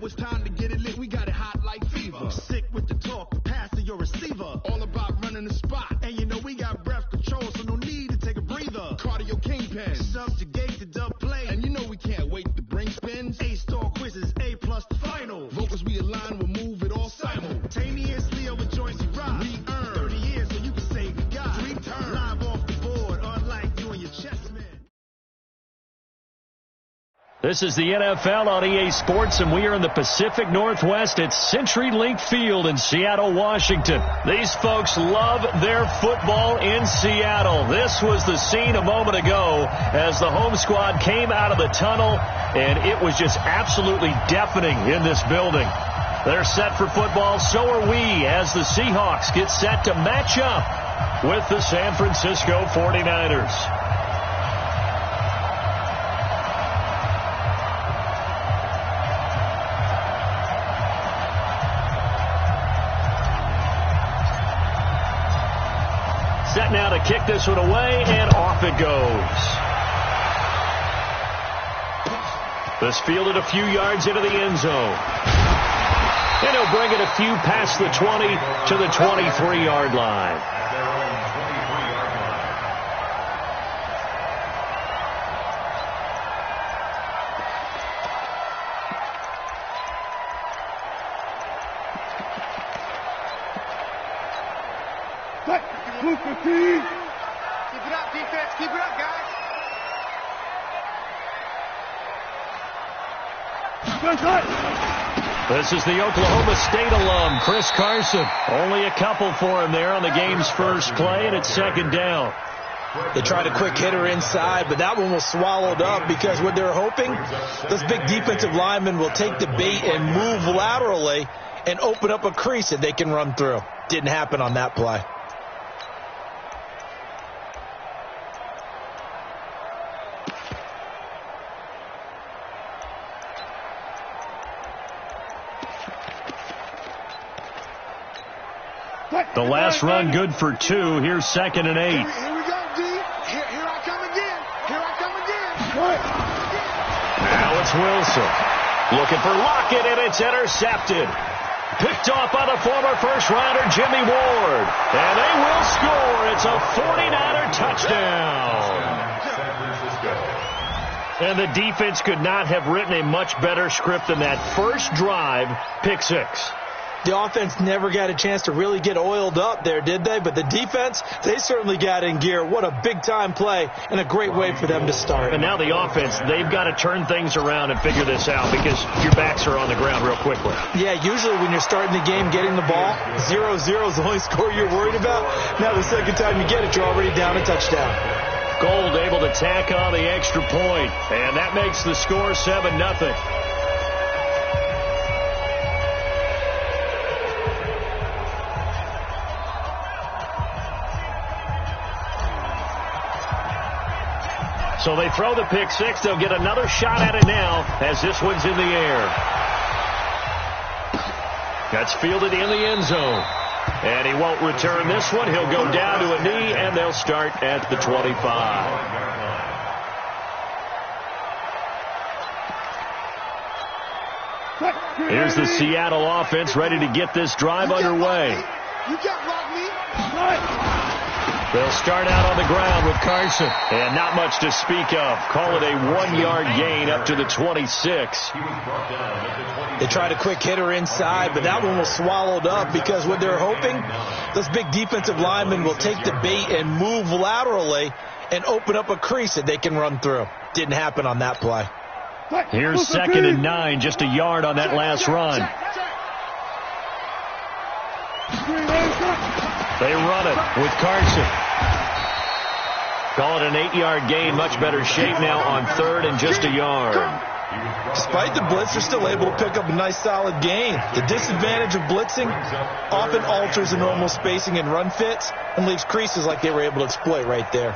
it's time to get it lit. We got it hot like fever. Sick with the talk, pass to your receiver. All about running the spot. And you know we got breath control, so no need to take a breather. Cardio kingpin, subjugate the dub play. And you know we can't wait to bring spins. A-star quizzes, A+ the final. Vocals we align, we'll move it all simultaneously over joints we ride. We earn 30 years so you can say we got 3 turns. Live off the board, unlike you and your chest man. This is the NFL on EA Sports, and we are in the Pacific Northwest at CenturyLink Field in Seattle, Washington. These folks love their football in Seattle. This was the scene a moment ago as the home squad came out of the tunnel, and it was just absolutely deafening in this building. They're set for football, so are we, as the Seahawks get set to match up with the San Francisco 49ers. Set now to kick this one away, and off it goes. This fielded a few yards into the end zone. And he'll bring it a few past the 20 to the 23-yard line. Keep it up, defense. Keep it up, guys. This is the Oklahoma State alum, Chris Carson. Only a couple for him there on the game's first play, and it's second down. They tried a quick hitter inside, but that one was swallowed up because what they're hoping, those big defensive linemen will take the bait and move laterally and open up a crease that they can run through. Didn't happen on that play. The last run good for 2. Here's 2nd and 8. Here we go, D. Here I come again. Here I come again. Now it's Wilson. Looking for Lockett, and it's intercepted. Picked off by the former first-rounder Jimmy Ward. And they will score. It's a 49er touchdown. And the defense could not have written a much better script than that first drive, pick 6. The offense never got a chance to really get oiled up there, did they? But the defense, they certainly got in gear. What a big-time play and a great way for them to start. And now the offense, they've got to turn things around and figure this out because your backs are on the ground real quickly. Yeah, usually when you're starting the game getting the ball, 0-0 is the only score you're worried about. Now the second time you get it, you're already down a touchdown. Gold able to tack on the extra point, and that makes the score 7-0. So they throw the pick 6. They'll get another shot at it now as this one's in the air. That's fielded in the end zone. And he won't return this one. He'll go down to a knee, and they'll start at the 25. Here's the Seattle offense ready to get this drive underway. You can't block me. They'll start out on the ground with Carson. And not much to speak of. Call it a 1-yard gain up to the 26. They tried a quick hitter inside, but that one was swallowed up because what they're hoping, those big defensive linemen will take the bait and move laterally and open up a crease that they can run through. Didn't happen on that play. Here's 2nd and 9, just a yard on that last run. They run it with Carson. Call it an 8-yard gain. Much better shape now on 3rd and just a yard. Despite the blitz, they're still able to pick up a nice solid gain. The disadvantage of blitzing often alters the normal spacing and run fits and leaves creases like they were able to exploit right there.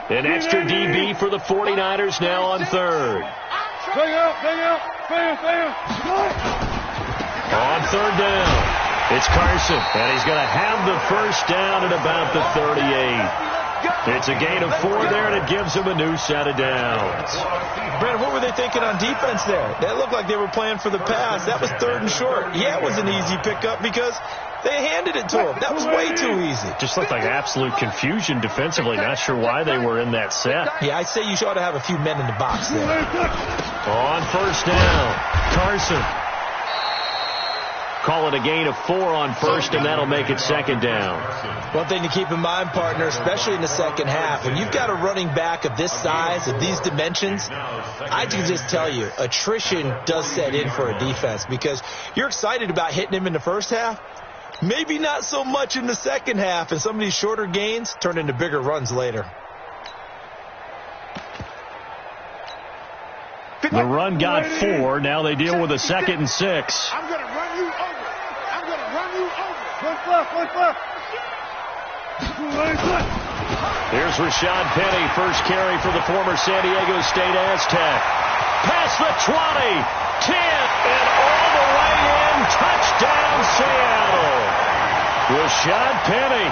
An extra DB for the 49ers now on 3rd. third down. It's Carson, and he's going to have the first down at about the 38. It's a gain of 4 there, and it gives him a new set of downs. Brent, what were they thinking on defense there? That looked like they were playing for the pass. That was 3rd and short. Yeah, it was an easy pickup because they handed it to him. That was way too easy. Just looked like absolute confusion defensively. Not sure why they were in that set. Yeah, I'd say you ought to have a few men in the box there. On first down, Carson. Call it a gain of 4 on first, and that'll make it second down. One thing to keep in mind, partner, especially in the second half, when you've got a running back of this size, of these dimensions, I can just tell you, attrition does set in for a defense because you're excited about hitting him in the first half. Maybe not so much in the second half, and some of these shorter gains turn into bigger runs later. The run got 4. Now they deal with a 2nd and 6. I'm going to run you over. I'm going to run you over. Look left. Here's Rashad Penny, first carry for the former San Diego State Aztec. Past the 20, 10, and all the way in. Touchdown, Seattle. Rashad Penny,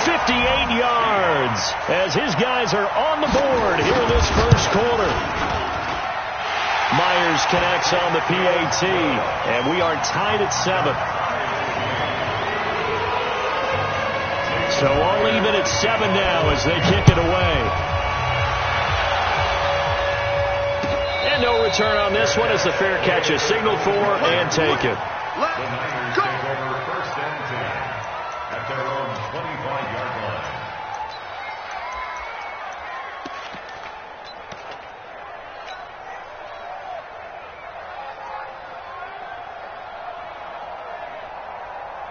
58 yards, as his guys are on the board here in this first quarter. Myers connects on the PAT, and we are tied at 7. So all even at 7 now as they kick it away. And no return on this one as the fair catch is signaled for and taken. Let's go. First and 10 at their own 25-yard line.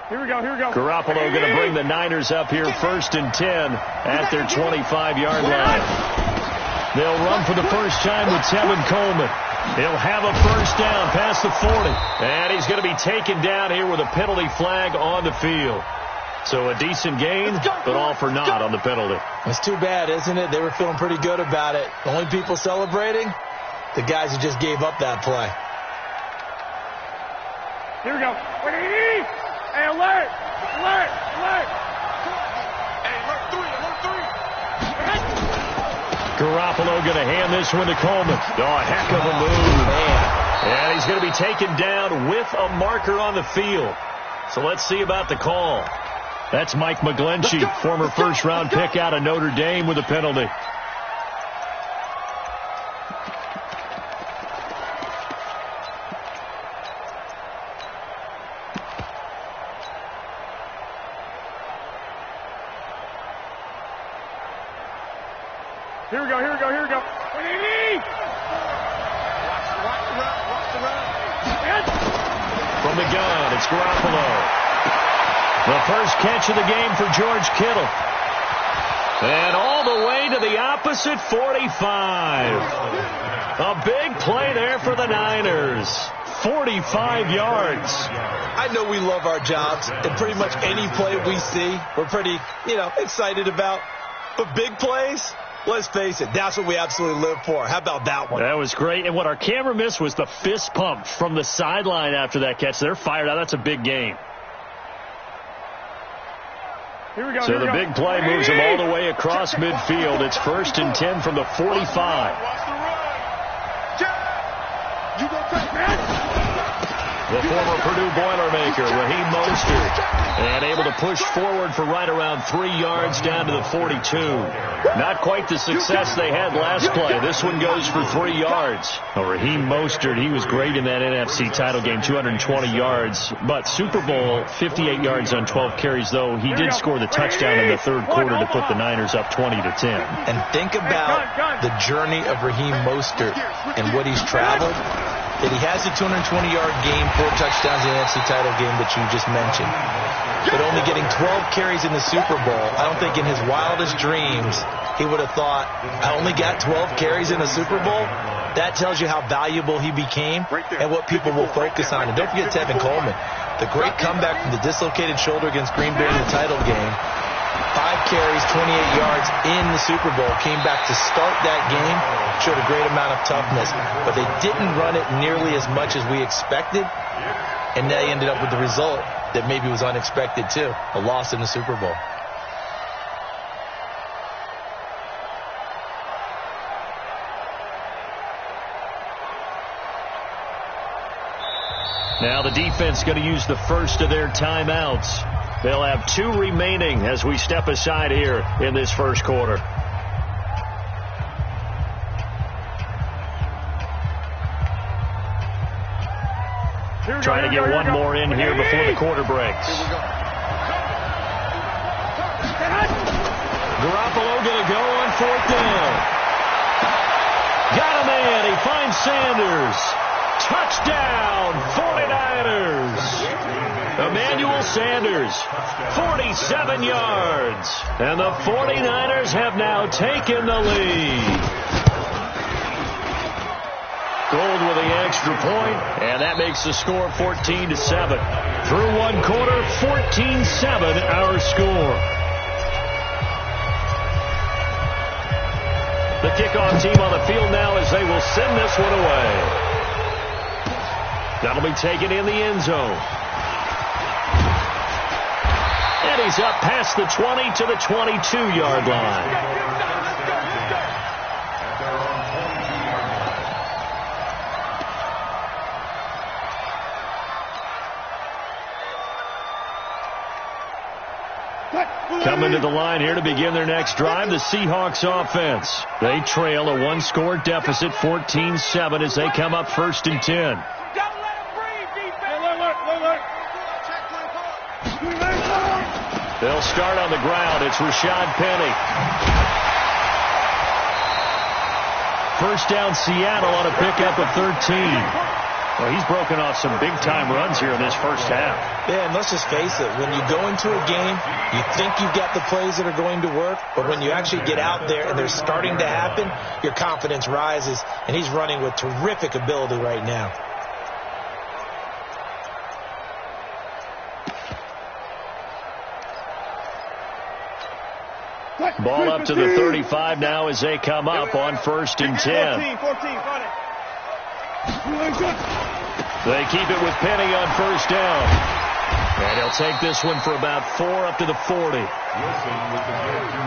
Here we go. Garoppolo going to bring the Niners up here first and 10 at their 25-yard line. They'll run for the first time with Tevin Coleman. He'll have a first down past the 40. And he's going to be taken down here with a penalty flag on the field. So a decent gain, but all for naught on the penalty. It's too bad, isn't it? They were feeling pretty good about it. The only people celebrating, the guys who just gave up that play. Here we go. Hey, alert! Hey, alert 3. Garoppolo going to hand this one to Coleman. Oh, a heck of a move. Man. And he's going to be taken down with a marker on the field. So let's see about the call. That's Mike McGlinchey, former first-round pick out of Notre Dame with a penalty. Here we go. Watch the run. From the gun, it's Garoppolo. The first catch of the game for George Kittle. And all the way to the opposite 45. A big play there for the Niners. 45 yards. I know we love our jobs, and pretty much any play we see, we're pretty, excited about. But big plays, let's face it, that's what we absolutely live for. How about that one? That was great. And what our camera missed was the fist pump from the sideline after that catch. They're fired out. That's a big game. Here we go. So the big play moves them all the way across midfield. It's first and 10 from the 45. Watch the run. You gonna take that? The former Purdue Boilermaker, Raheem Mostert, and able to push forward for right around 3 yards down to the 42. Not quite the success they had last play. This one goes for 3 yards. Well, Raheem Mostert, he was great in that NFC title game, 220 yards. But Super Bowl, 58 yards on 12 carries, though. He did score the touchdown in the third quarter to put the Niners up 20-10. And think about the journey of Raheem Mostert and what he's traveled. That he has a 220-yard game, 4 touchdowns in the NFC title game that you just mentioned. But only getting 12 carries in the Super Bowl, I don't think in his wildest dreams he would have thought, I only got 12 carries in the Super Bowl? That tells you how valuable he became and what people will focus on. And don't forget Tevin Coleman, the great comeback from the dislocated shoulder against Green Bay in the title game. 5 carries, 28 yards in the Super Bowl. Came back to start that game. Showed a great amount of toughness. But they didn't run it nearly as much as we expected. And they ended up with the result that maybe was unexpected too. A loss in the Super Bowl. Now the defense going to use the first of their timeouts. They'll have 2 remaining as we step aside here in this first quarter. Trying to get one more in here before the quarter breaks. Garoppolo going to go on 4th down. Got a man. He finds Sanders. Touchdown, 49ers. Emmanuel Sanders, 47 yards. And the 49ers have now taken the lead. Gold with the extra point, and that makes the score 14-7. Through one quarter, 14-7 our score. The kickoff team on the field now as they will send this one away. That'll be taken in the end zone. And he's up past the 20 to the 22-yard line. Coming to the line here to begin their next drive, the Seahawks offense. They trail a 1-score deficit, 14-7, as they come up 1st and 10. They'll start on the ground. It's Rashad Penny. First down, Seattle on a pickup of 13. Well, he's broken off some big-time runs here in this first half. Yeah, and let's just face it. When you go into a game, you think you've got the plays that are going to work, but when you actually get out there and they're starting to happen, your confidence rises, and he's running with terrific ability right now. Ball up to the 35 now as they come up on 1st and 10. They keep it with Penny on 1st down. And he'll take this one for about 4 up to the 40.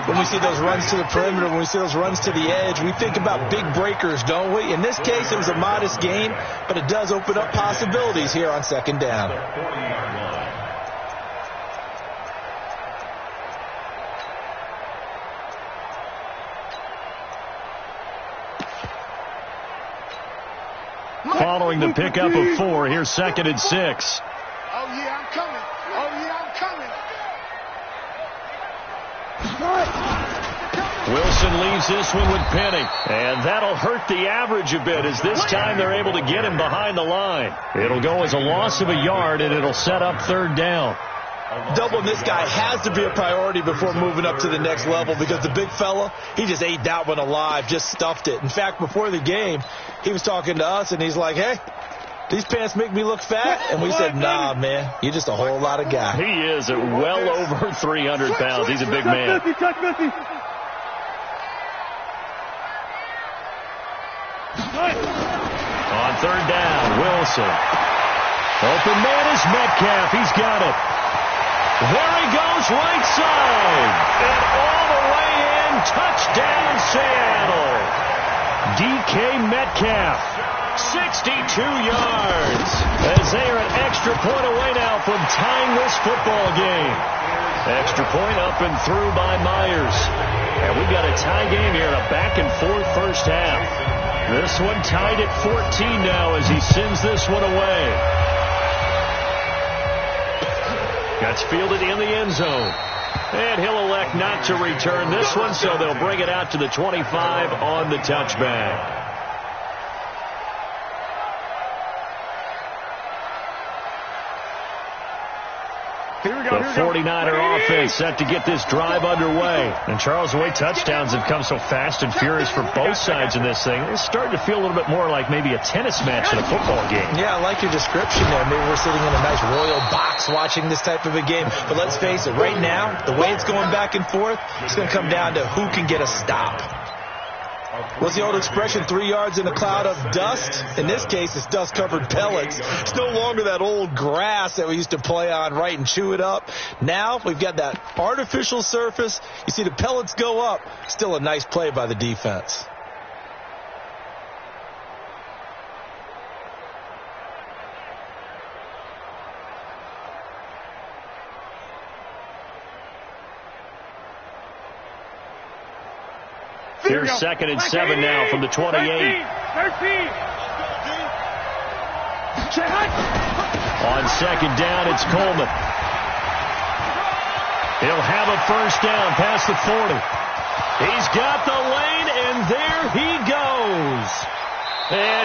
When we see those runs to the perimeter, when we see those runs to the edge, we think about big breakers, don't we? In this case, it was a modest gain, but it does open up possibilities here on 2nd down. Following the pickup of 4, here's 2nd and 6. Oh, yeah, I'm coming. Oh, yeah, I'm coming. Wilson leaves this one with Penny. And that'll hurt the average a bit as this time they're able to get him behind the line. It'll go as a loss of a yard, and it'll set up 3rd down. Doubling this guy has to be a priority before moving up to the next level because the big fella, he just ate that one alive, just stuffed it. In fact, before the game, he was talking to us, and he's like, hey, these pants make me look fat. And we said, nah, man, you're just a whole lot of guy. He is at well over 300 pounds. He's a big man. On 3rd down, Wilson. Open man is Metcalf. He's got it. There he goes, right side. And all the way in, touchdown Seattle. DK Metcalf, 62 yards. As they are an extra point away now from tying this football game. Extra point up and through by Myers. And we've got a tie game here, a back-and-forth first half. This one tied at 14 now as he sends this one away. That's fielded in the end zone. And he'll elect not to return this one, so they'll bring it out to the 25 on the touchback. The 49er offense set to get this drive underway. And Charles, the way touchdowns have come so fast and furious for both sides in this thing, it's starting to feel a little bit more like maybe a tennis match than a football game. Yeah, I like your description there. Maybe we're sitting in a nice royal box watching this type of a game. But let's face it, right now, the way it's going back and forth, it's going to come down to who can get a stop. What's the old expression, 3 yards in a cloud of dust? In this case, it's dust-covered pellets. It's no longer that old grass that we used to play on, right, and chew it up. Now we've got that artificial surface. You see the pellets go up. Still a nice play by the defense. Here's 2nd and 7 now from the 28. 13. On 2nd down, it's Coleman. He'll have a first down past the 40. He's got the lane, and there he goes. And